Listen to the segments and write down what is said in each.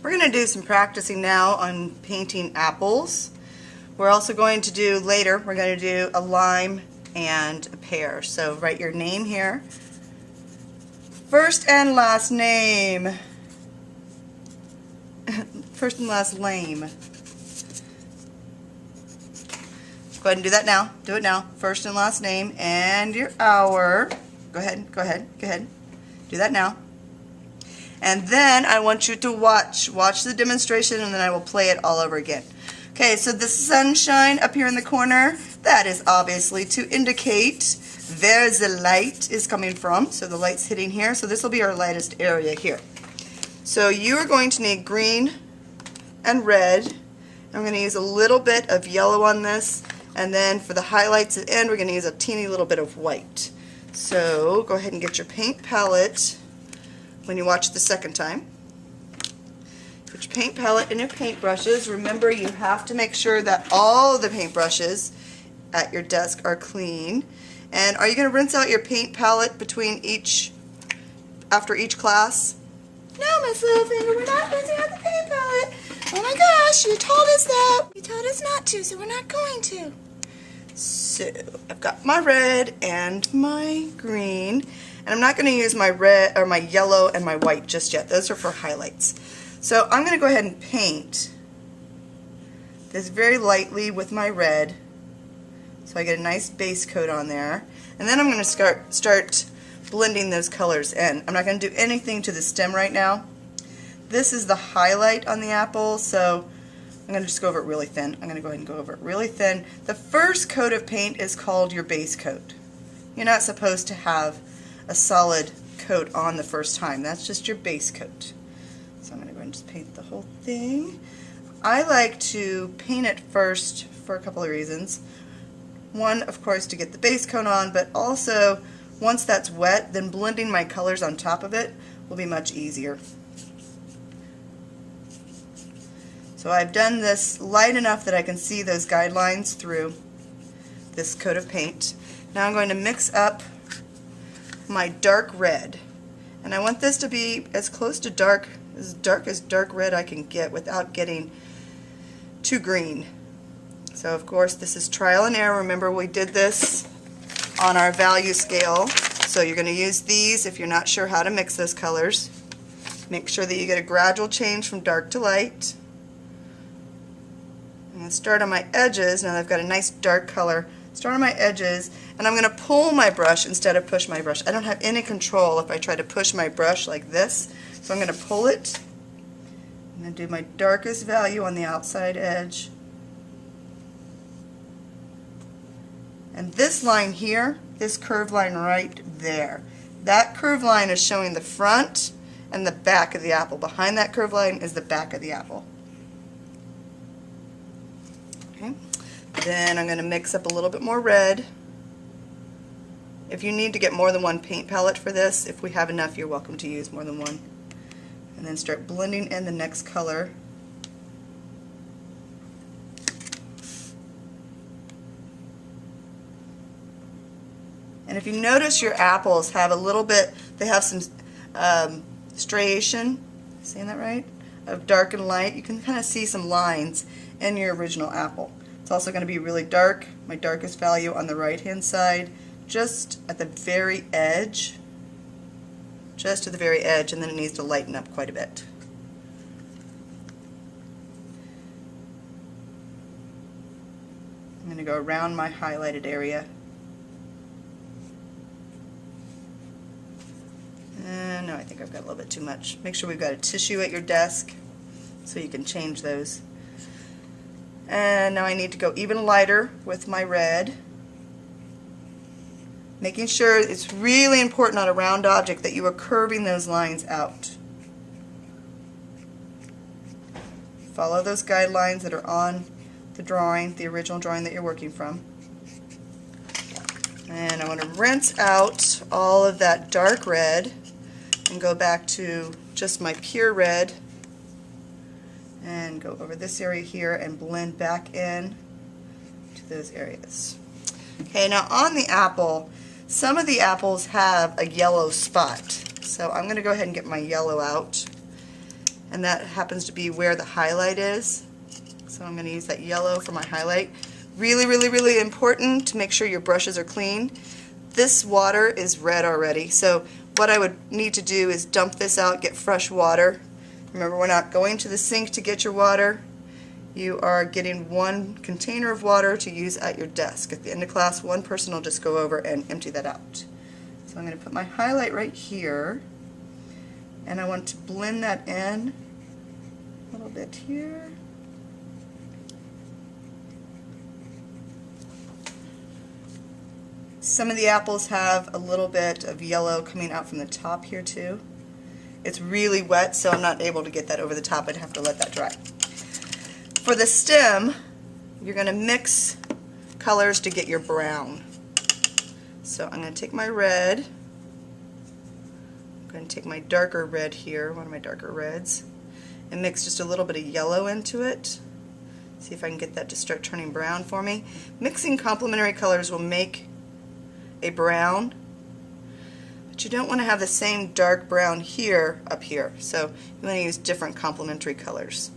We're going to do some practicing now on painting apples. We're also going to do later, we're going to do a lime and a pear. So write your name here. First and last name. First and last lame. Go ahead and do that now. Do it now. First and last name and your hour. Go ahead, go ahead, go ahead. Do that now. And then I want you to watch the demonstration, and then I will play it all over again. Okay, so the sunshine up here in the corner, that is obviously to indicate where the light is coming from. So the light's hitting here, so this will be our lightest area here. So you are going to need green and red. I'm going to use a little bit of yellow on this, and then for the highlights at the end, we're going to use a teeny little bit of white. So go ahead and get your paint palette when you watch the second time. Put your paint palette and your paint brushes. Remember, you have to make sure that all the paint brushes at your desk are clean. And are you going to rinse out your paint palette after each class? No, Miss Littlefinger, we're not rinsing out the paint palette. Oh my gosh, you told us that. You told us not to, so we're not going to. So I've got my red and my green, and I'm not going to use my red or my yellow and my white just yet. Those are for highlights. So I'm going to go ahead and paint this very lightly with my red, so I get a nice base coat on there. And then I'm going to start blending those colors in. I'm not going to do anything to the stem right now. This is the highlight on the apple, so I'm going to just go over it really thin. I'm going to go ahead and go over it really thin. The first coat of paint is called your base coat. You're not supposed to have a solid coat on the first time. That's just your base coat. So I'm going to go ahead and just paint the whole thing. I like to paint it first for a couple of reasons. One, of course, to get the base coat on, but also once that's wet, then blending my colors on top of it will be much easier. So I've done this light enough that I can see those guidelines through this coat of paint. Now I'm going to mix up my dark red. And I want this to be as close to dark as dark red I can get without getting too green. So of course this is trial and error. Remember, we did this on our value scale. So you're going to use these if you're not sure how to mix those colors. Make sure that you get a gradual change from dark to light. I'm going to start on my edges. Now that I've got a nice dark color, start on my edges, and I'm going to pull my brush instead of push my brush. I don't have any control if I try to push my brush like this, so I'm going to pull it. I'm going to do my darkest value on the outside edge. And this line here, this curved line right there, that curved line is showing the front and the back of the apple. Behind that curved line is the back of the apple. Okay. Then I'm going to mix up a little bit more red. If you need to get more than one paint palette for this, if we have enough, you're welcome to use more than one. And then start blending in the next color. And if you notice, your apples have a little bit, they have some striation, saying that right, of dark and light. You can kind of see some lines in your original apple. It's also going to be really dark, my darkest value on the right hand side, just at the very edge, just to the very edge, and then it needs to lighten up quite a bit. I'm going to go around my highlighted area. No, I think I've got a little bit too much. Make sure we've got a tissue at your desk so you can change those. And now I need to go even lighter with my red. Making sure it's really important on a round object that you are curving those lines out. Follow those guidelines that are on the drawing, the original drawing that you're working from. And I want to rinse out all of that dark red and go back to just my pure red and go over this area here and blend back in to those areas. Okay, now on the apple, some of the apples have a yellow spot. So I'm going to go ahead and get my yellow out. and that happens to be where the highlight is. So I'm going to use that yellow for my highlight. Really, really, really important to make sure your brushes are clean. This water is red already, so what I would need to do is dump this out, get fresh water. Remember, we're not going to the sink to get your water. You are getting one container of water to use at your desk. At the end of class, one person will just go over and empty that out. So I'm going to put my highlight right here, and I want to blend that in a little bit here. Some of the apples have a little bit of yellow coming out from the top here too. It's really wet, so I'm not able to get that over the top. I'd have to let that dry. For the stem, you're going to mix colors to get your brown. So I'm going to take my red. I'm going to take my darker red here, one of my darker reds, and mix just a little bit of yellow into it. See if I can get that to start turning brown for me. Mixing complementary colors will make a brown, but you don't want to have the same dark brown here up here, so you want to use different complementary colors.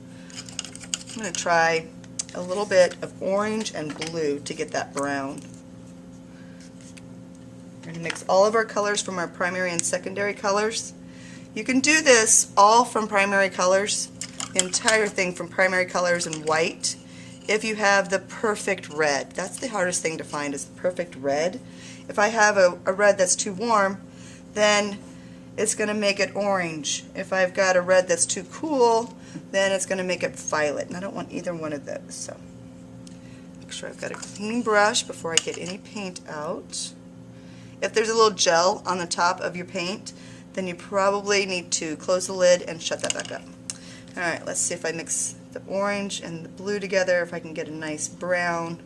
I'm going to try a little bit of orange and blue to get that brown. We're going to mix all of our colors from our primary and secondary colors. You can do this all from primary colors, the entire thing from primary colors and white, if you have the perfect red. That's the hardest thing to find, is the perfect red. If I have a red that's too warm, then it's going to make it orange. If I've got a red that's too cool, then it's going to make it violet. And I don't want either one of those. So make sure I've got a clean brush before I get any paint out. If there's a little gel on the top of your paint, then you probably need to close the lid and shut that back up. Alright, let's see if I mix the orange and the blue together, if I can get a nice brown.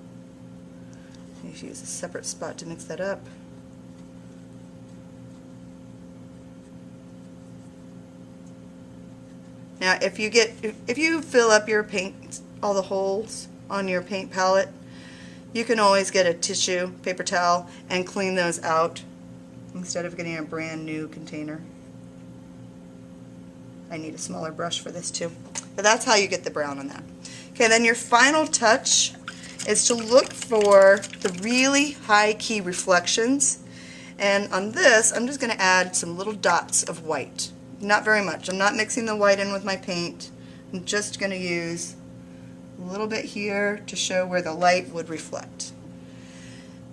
I need to use a separate spot to mix that up. Now if you fill up your paint, all the holes on your paint palette, you can always get a tissue, paper towel, and clean those out instead of getting a brand new container. I need a smaller brush for this too. But that's how you get the brown on that. Okay, then your final touch is to look for the really high key reflections. And on this, I'm just going to add some little dots of white. Not very much. I'm not mixing the white in with my paint. I'm just going to use a little bit here to show where the light would reflect.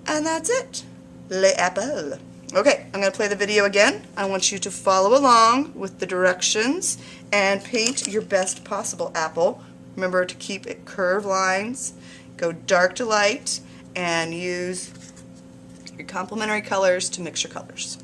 And that's it. L'apple. Okay, I'm going to play the video again. I want you to follow along with the directions and paint your best possible apple. Remember to keep it curved lines, go dark to light, and use your complementary colors to mix your colors.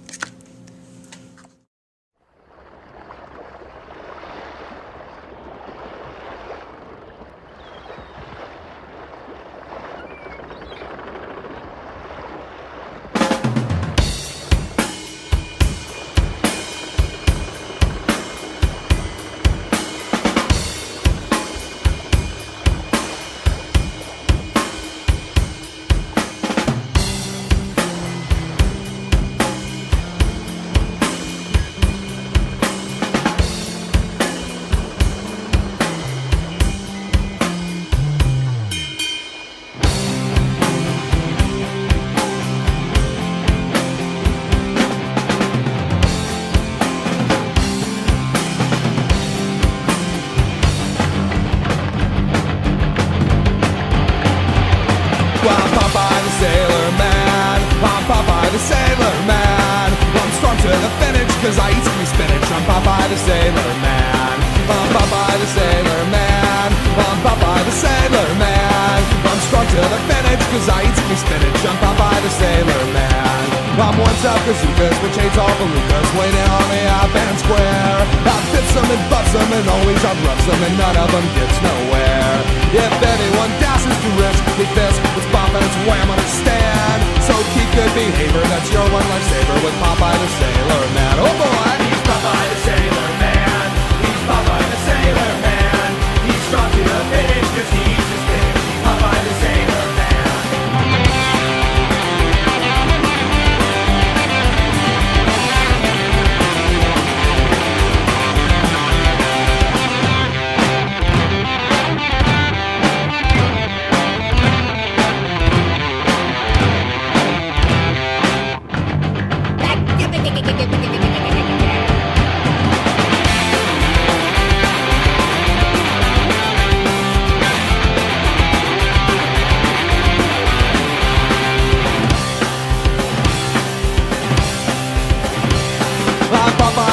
Cause I eat some spinach. I'm Popeye the Sailor Man. I'm Popeye the Sailor Man. I'm Popeye the Sailor Man. I'm strong to the finish cause I eat some spinach. I'm Popeye the Sailor Man. I'm once out bazookas, which hates all belugas, waiting on me out and square. I bit some and bust some and always outrun some, and none of them gets nowhere. If anyone dashes to risk, hit this with pop and it's wham on a stand. So keep good behavior, that's your one lifesaver with Popeye the Sailor Man. Oh boy! He's Popeye the Sailor Man. He's Popeye the Sailor Man. He's strong to the finish cause he's just big. He's Popeye the Sailor Man.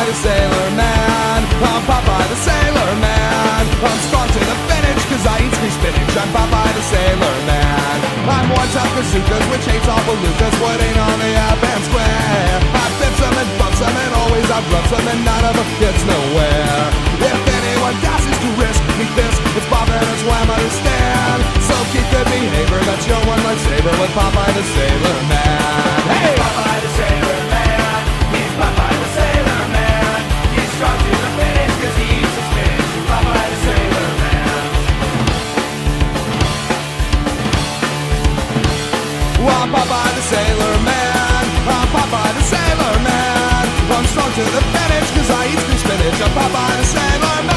the sailor man. I'm Popeye the sailor man. I'm strong to the finish cause I eat me spinach. I'm Popeye the sailor man. I'm one tough bazookas which hates all belugas. What ain't on the up and square? I flips them and bumps them and always I rubs them and none of them gets nowhere. If anyone dashes to risk me this, it's Bob and it's wham understand. So keep good behavior, that's your one lightsaber with Popeye the sailor man. Hey! Popeye the sailor man, he's Popeye the sailor man. He's strong to the finish cause he eats his spinach. Popeye the sailor man. I'm Popeye the sailor man. I'm Popeye the sailor man. I'm strong to the finish cause I eat me spinach. I'm Popeye the sailor man.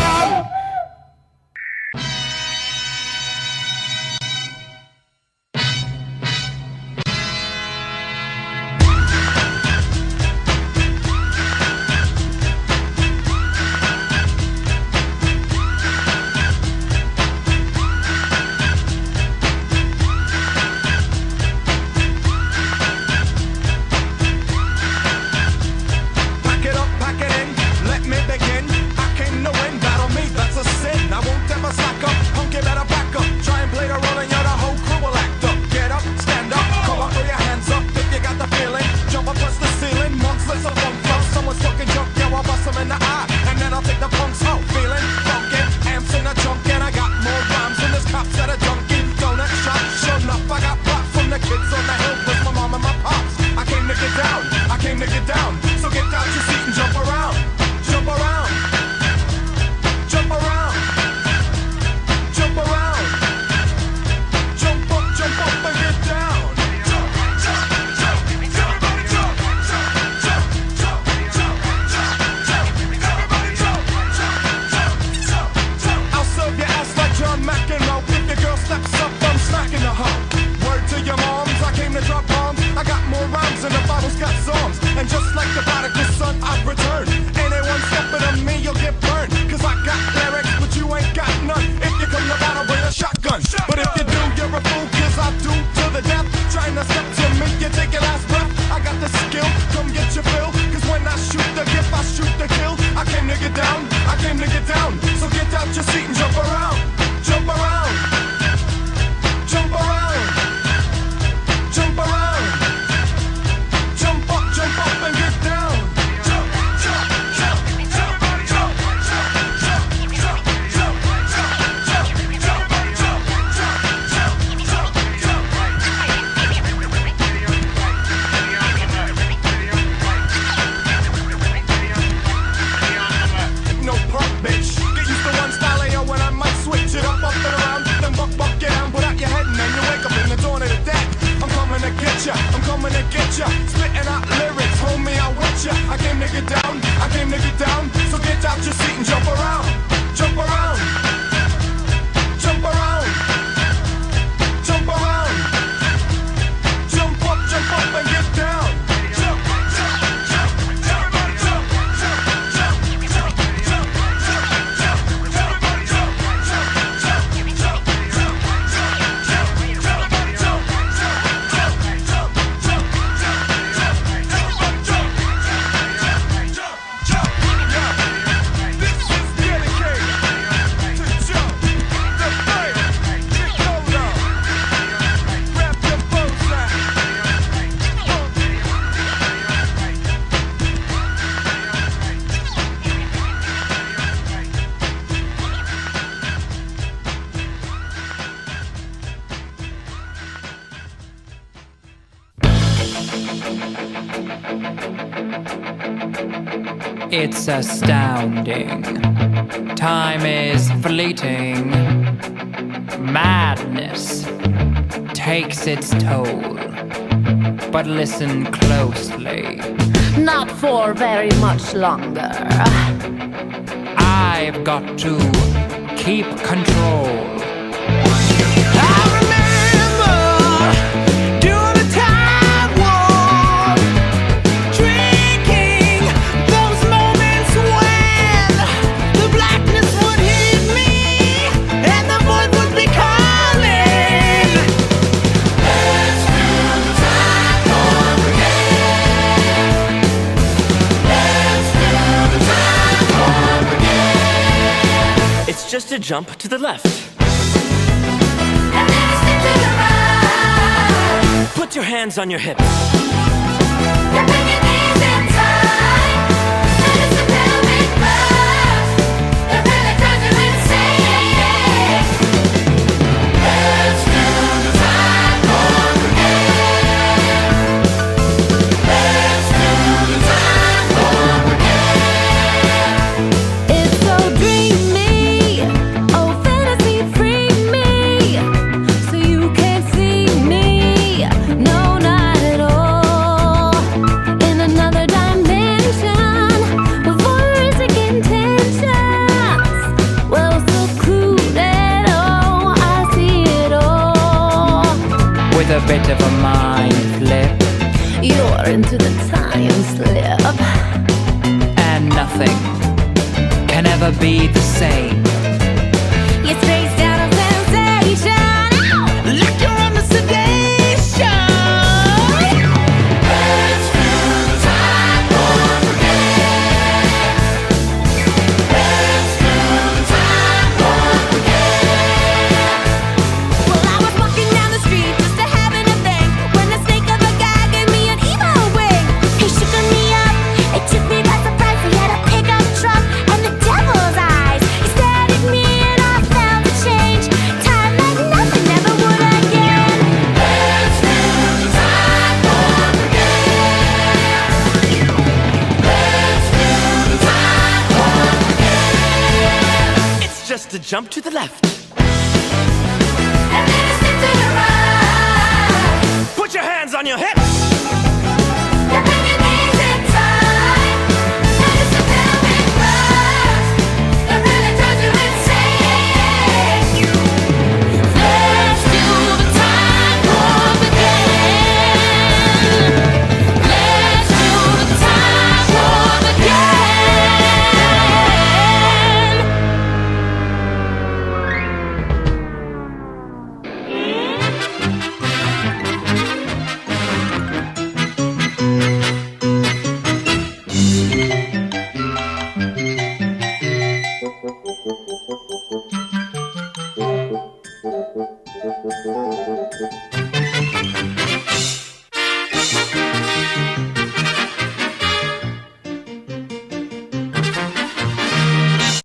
It's astounding. Time is fleeting. Madness takes its toll. But listen closely. Not for very much longer. I've got to keep control. Let's do the just a jump to the left. And then a step to the right. Put your hands on your hips. Then bring your knees in tight. And it's the pelvic thrust that really drives you insane. Let's do the side forward again. Let's do the side forward again. It's so dreamy, oh fantasy free me, so you can't see me, no not at all. In another dimension, with voyeuristic intentions, well secluded, oh I see it all. With a bit of a mind flip, You're into the time slip. and nothing can ever be the same. You trace down a sensation, like you're under sedation. Let's do the side forward again. Let's do the side forward again. Well, I was walking down the street just to having a thing when the snake of a guy gave me an emo wing. He shook me up, it took me by surprise. He had a pickup truck and the devil's eyes. He stared at me and I felt a change. Time like nothing ever would again. Let's do the side forward again. Let's do the side forward again. It's just a jump to the left. And then a step to the right. Put your hands on your hips. Then bring your knees in tight. And it's the pelvic thrust that really drives you insane. Let's do the time warp again. Let's do the time warp again. Thank you.